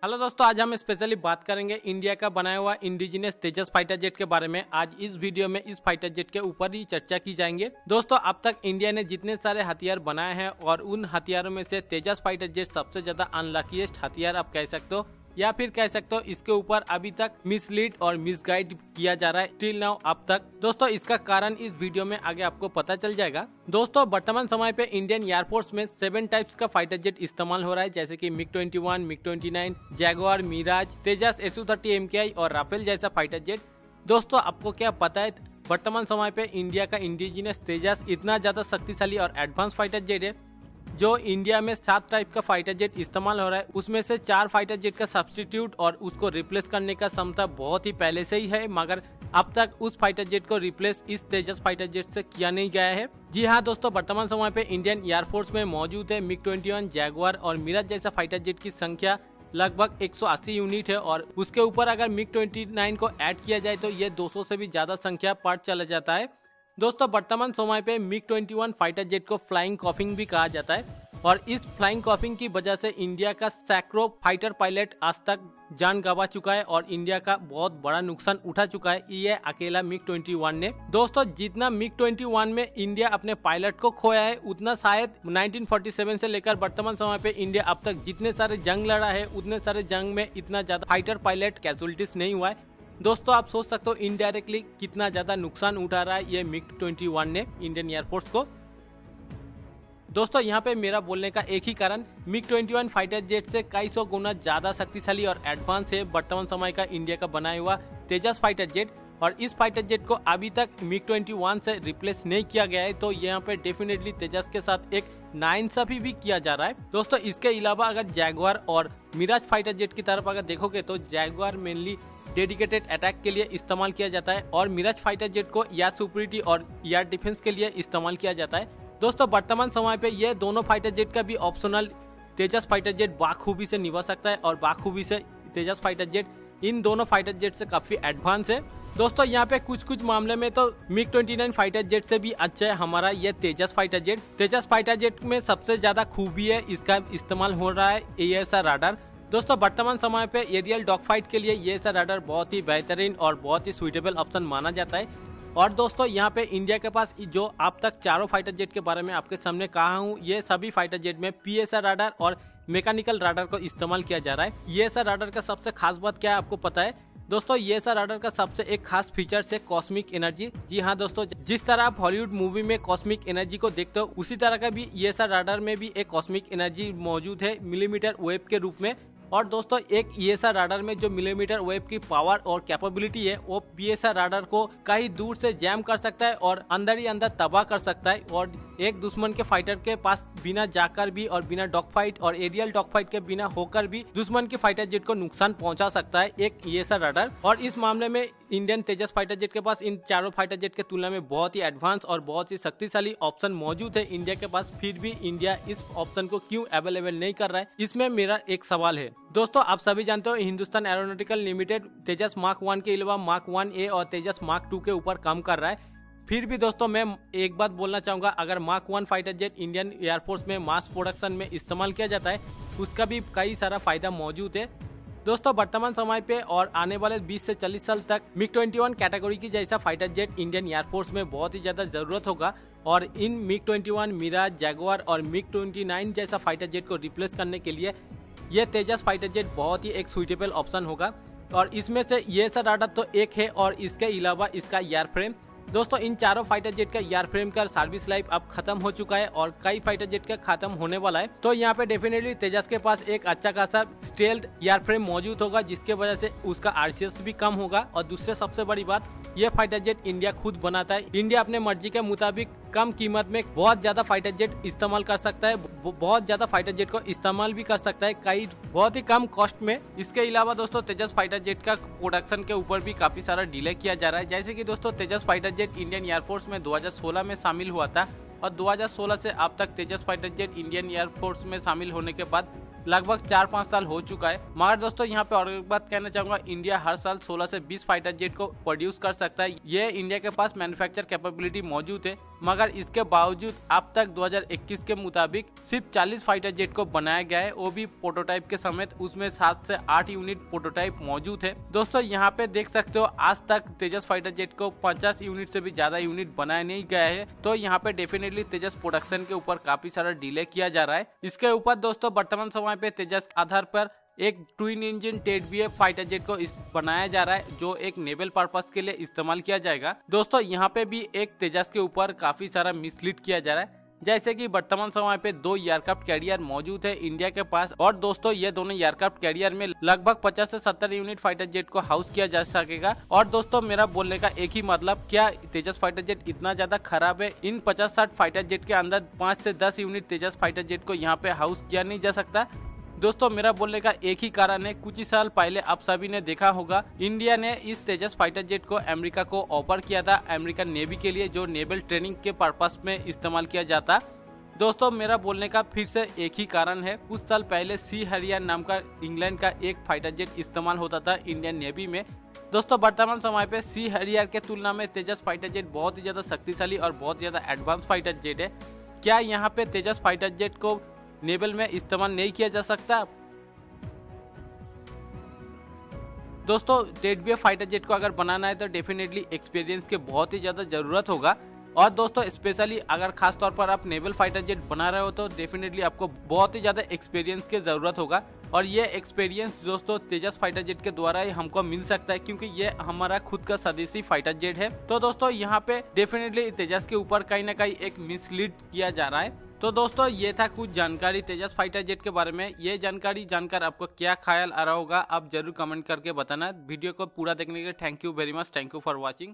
Hello दोस्तों, आज हम स्पेशली बात करेंगे इंडिया का बनाया हुआ इंडिजिनस तेजस फाइटर जेट के बारे में। आज इस वीडियो में इस फाइटर जेट के ऊपर ही चर्चा की जाएंगे। दोस्तों, अब तक इंडिया ने जितने सारे हथियार बनाए हैं और उन हथियारों में से तेजस फाइटर जेट सबसे ज्यादा अनलकीस्ट हथियार आप कह सकते हो, या फिर कह सकते हो इसके ऊपर अभी तक मिसलीड और मिसगाइड किया जा रहा है टिल नाउ अब तक। दोस्तों, इसका कारण इस वीडियो में आगे आपको पता चल जाएगा। दोस्तों, वर्तमान समय पे इंडियन एयरफोर्स में 7 टाइप्स का फाइटर जेट इस्तेमाल हो रहा है, जैसे कि MiG-21, MiG-29, जैगुआर, मिराज, तेजस, SU-30 MKI और राफेल जैसा फाइटर जेट। दोस्तों, आपको क्या पता है वर्तमान समय पे इंडिया का इंडिजिनस तेजस इतना ज्यादा शक्तिशाली और एडवांस फाइटर जेट है जो इंडिया में 7 टाइप का फाइटर जेट इस्तेमाल हो रहा है, उसमें से 4 फाइटर जेट का सब्स्टिट्यूट और उसको रिप्लेस करने का क्षमता बहुत ही पहले से ही है, मगर अब तक उस फाइटर जेट को रिप्लेस इस तेजस फाइटर जेट से किया नहीं गया है। जी हाँ दोस्तों, वर्तमान समय पे इंडियन एयरफोर्स में मौजूद है MiG-21, जैगुआर और मिराज जैसा फाइटर जेट की संख्या लगभग 180 यूनिट है, और उसके ऊपर अगर MiG-29 को ऐड किया जाए तो ये 200 से भी ज्यादा संख्या पर चला जाता है। दोस्तों, वर्तमान समय पे MiG-21 फाइटर जेट को फ्लाइंग कॉफिंग भी कहा जाता है, और इस फ्लाइंग कॉफिंग की वजह से इंडिया का सैकड़ों फाइटर पायलट आज तक जान गंवा चुका है और इंडिया का बहुत बड़ा नुकसान उठा चुका है ये अकेला MiG-21 ने। दोस्तों, जितना MiG-21 में इंडिया अपने पायलट को खोया है, उतना शायद 1947 से लेकर वर्तमान समय पे इंडिया अब तक जितने सारे जंग लड़ा है, उतने सारे जंग में इतना ज्यादा फाइटर पायलट कैजुअलिटीज नहीं हुआ है। दोस्तों, आप सोच सकते हो इनडायरेक्टली कितना ज्यादा नुकसान उठा रहा है ये MiG-21 ने इंडियन एयरफोर्स को। दोस्तों, यहाँ पे मेरा बोलने का एक ही कारण, MiG-21 फाइटर जेट से कई सौ गुना ज्यादा शक्तिशाली और एडवांस है वर्तमान समय का इंडिया का बनाया हुआ तेजस फाइटर जेट, और इस फाइटर जेट को अभी तक MiG-21 से रिप्लेस नहीं किया गया है, तो यहाँ पे डेफिनेटली तेजस के साथ एक नाइंसाफी भी किया जा रहा है। दोस्तों, इसके अलावा अगर जैगुआर और मिराज फाइटर जेट की तरफ अगर देखोगे तो जैगुआर मेनली डेडिकेटेड अटैक के लिए इस्तेमाल किया जाता है और मिराज फाइटर जेट को एयर सुपरिटी और एयर डिफेंस के लिए इस्तेमाल किया जाता है। दोस्तों, वर्तमान समय पे ये दोनों फाइटर जेट का भी ऑप्शनल तेजस फाइटर जेट बाखूबी से निभा सकता है, और बाखूबी से तेजस फाइटर जेट इन दोनों फाइटर जेट से काफी एडवांस है। दोस्तों, यहाँ पे कुछ मामले में तो MiG-29 फाइटर जेट से भी अच्छा है हमारा ये तेजस फाइटर जेट। तेजस फाइटर जेट में सबसे ज्यादा खूबी है इसका इस्तेमाल हो रहा है AESA राडार। दोस्तों, वर्तमान समय पे एरियल डॉग फाइट के लिए AESA राडार बहुत ही बेहतरीन और बहुत ही सुइटेबल ऑप्शन माना जाता है। और दोस्तों, यहाँ पे इंडिया के पास जो अब तक चारों फाइटर जेट के बारे में आपके सामने कहा हूँ, ये सभी फाइटर जेट में PSR राडार और मैकेनिकल राडार को इस्तेमाल किया जा रहा है। AESA राडार का सबसे खास बात क्या है आपको पता है? दोस्तों, AESA राडार का सबसे एक खास फीचर है कॉस्मिक एनर्जी। जी हाँ दोस्तों, जिस तरह आप हॉलीवुड मूवी में कॉस्मिक एनर्जी को देखते हो, उसी तरह का भी AESA राडार में भी एक कॉस्मिक एनर्जी मौजूद है मिलीमीटर वेव के रूप में। और दोस्तों, एक AESA राडार में जो मिलीमीटर वेव की पावर और कैपेबिलिटी है, वो PSR राडार को कहीं दूर से जैम कर सकता है और अंदर ही अंदर तबाह कर सकता है, और एक दुश्मन के फाइटर के पास बिना जाकर भी और बिना डॉग फाइट और एरियल डॉग फाइट के बिना होकर भी दुश्मन के फाइटर जेट को नुकसान पहुंचा सकता है एक AESA राडार। और इस मामले में इंडियन तेजस फाइटर जेट के पास इन चारों फाइटर जेट के तुलना में बहुत ही एडवांस और बहुत ही शक्तिशाली ऑप्शन मौजूद है इंडिया के पास। फिर भी इंडिया इस ऑप्शन को क्यों अवेलेबल नहीं कर रहा है, इसमें मेरा एक सवाल है। दोस्तों, आप सभी जानते हो हिंदुस्तान एरोनॉटिकल लिमिटेड तेजस मार्क 1 के अलावा मार्क 1A और तेजस मार्क 2 के ऊपर काम कर रहा है। फिर भी दोस्तों, मैं एक बात बोलना चाहूंगा, अगर mark 1 fighter jet Indian air force में मास प्रोडक्शन में इस्तेमाल किया जाता है, उसका भी कई सारा फायदा मौजूद है। दोस्तों, वर्तमान समय पे और आने वाले 20 से 40 साल तक MiG-21 कैटेगरी की जैसा फाइटर जेट इंडियन एयरफोर्स में बहुत ही ज्यादा जरूरत होगा, और इन MiG-21, मिराज, जैगुआर और MiG-29 जैसा फाइटर जेट को रिप्लेस करने के लिए यह तेजस फाइटर जेट बहुत ही एक सुइटेबल ऑप्शन होगा। और इसमें से AESA राडार तो एक है, और इसके अलावा इसका एयरफ्रेम। दोस्तों, इन चारों फाइटर जेट का एयरफ्रेम का सर्विस लाइफ अब खत्म हो चुका है और कई फाइटर जेट का खत्म होने वाला है, तो यहाँ पे डेफिनेटली तेजस के पास एक अच्छा खासा स्टेल्थ एयरफ्रेम मौजूद होगा, जिसके वजह से उसका RCS भी कम होगा। और दूसरे सबसे बड़ी बात, ये फाइटर जेट इंडिया खुद बनाता है। इंडिया अपने मर्जी के मुताबिक कम कीमत में बहुत ज्यादा फाइटर जेट इस्तेमाल कर सकता है, बहुत ज्यादा फाइटर जेट को इस्तेमाल भी कर सकता है कई बहुत ही कम कॉस्ट में। इसके अलावा दोस्तों, तेजस फाइटर जेट का प्रोडक्शन के ऊपर भी काफी सारा डिले किया जा रहा है, जैसे कि दोस्तों तेजस फाइटर जेट इंडियन एयरफोर्स में 2016 में शामिल हुआ था, और 2016 से अब तक तेजस फाइटर जेट इंडियन एयरफोर्स में शामिल होने के बाद लगभग 4-5 साल हो चुका है। मगर दोस्तों यहाँ पे और एक बात कहना चाहूंगा, इंडिया हर साल 16 से 20 फाइटर जेट को प्रोड्यूस कर सकता है। ये इंडिया के पास मैन्युफैक्चर कैपेबिलिटी मौजूद है, मगर इसके बावजूद अब तक 2021 के मुताबिक सिर्फ 40 फाइटर जेट को बनाया गया है, वो भी प्रोटोटाइप के समेत। उसमें 7 से 8 यूनिट प्रोटोटाइप मौजूद है। दोस्तों यहाँ पे देख सकते हो आज तक तेजस फाइटर जेट को 50 यूनिट से भी ज्यादा यूनिट बनाया नहीं गया है। तो यहाँ पे डेफिनेटली तेजस प्रोडक्शन के ऊपर काफी सारा डिले किया जा रहा है। इसके ऊपर दोस्तों वर्तमान समय पे तेजस आधार पर एक ट्विन इंजन टेडबीएफ फाइटर जेट को बनाया जा रहा है, जो एक नेवल पर्पस के लिए इस्तेमाल किया जाएगा। दोस्तों यहाँ पे भी एक तेजस के ऊपर काफी सारा मिसलीड किया जा रहा है, जैसे कि वर्तमान समय पे 2 एयरक्राफ्ट कैरियर मौजूद है इंडिया के पास, और दोस्तों ये दोनों एयरक्राफ्ट कैरियर में लगभग 50 से 70 यूनिट फाइटर जेट को हाउस किया जा सकेगा। और दोस्तों मेरा बोलने का एक ही मतलब, क्या तेजस फाइटर जेट इतना ज्यादा खराब है? इन 50-60 फाइटर जेट के अंदर 5 से 10 यूनिट तेजस फाइटर जेट को यहाँ पे हाउस किया नहीं जा सकता? दोस्तों मेरा बोलने का एक ही कारण है, कुछ ही साल पहले आप सभी ने देखा होगा इंडिया ने इस तेजस फाइटर जेट को अमेरिका को ऑफर किया था, अमेरिकन नेवी के लिए, जो नेवल ट्रेनिंग के पर्पस में इस्तेमाल किया जाता। दोस्तों मेरा बोलने का फिर से एक ही कारण है, कुछ साल पहले सी हैरियर नाम का इंग्लैंड का एक फाइटर जेट इस्तेमाल होता था इंडियन नेवी में। दोस्तों वर्तमान समय पे सी हैरियर के तुलना में तेजस फाइटर जेट बहुत ही ज्यादा शक्तिशाली और बहुत ज्यादा एडवांस फाइटर जेट है। क्या यहाँ पे तेजस फाइटर जेट को नेवल में इस्तेमाल नहीं किया जा सकता? दोस्तों टेडबीएफ फाइटर जेट को अगर बनाना है तो डेफिनेटली एक्सपीरियंस के बहुत ही ज्यादा जरूरत होगा। और दोस्तों स्पेशली अगर खास तौर पर आप नेवल फाइटर जेट बना रहे हो तो डेफिनेटली आपको बहुत ही ज्यादा एक्सपीरियंस की जरूरत होगा। और ये एक्सपीरियंस दोस्तों तेजस फाइटर जेट के द्वारा ही हमको मिल सकता है, क्योंकि ये हमारा खुद का स्वदेशी फाइटर जेट है। तो दोस्तों यहाँ पे डेफिनेटली तेजस के ऊपर कहीं ना कहीं एक मिसलीड किया जा रहा है। तो दोस्तों ये था कुछ जानकारी तेजस फाइटर जेट के बारे में। ये जानकारी जानकर आपको क्या ख्याल आ रहा होगा आप जरूर कमेंट करके बताना। वीडियो को पूरा देखने के लिए thank you very much, thank you for watching.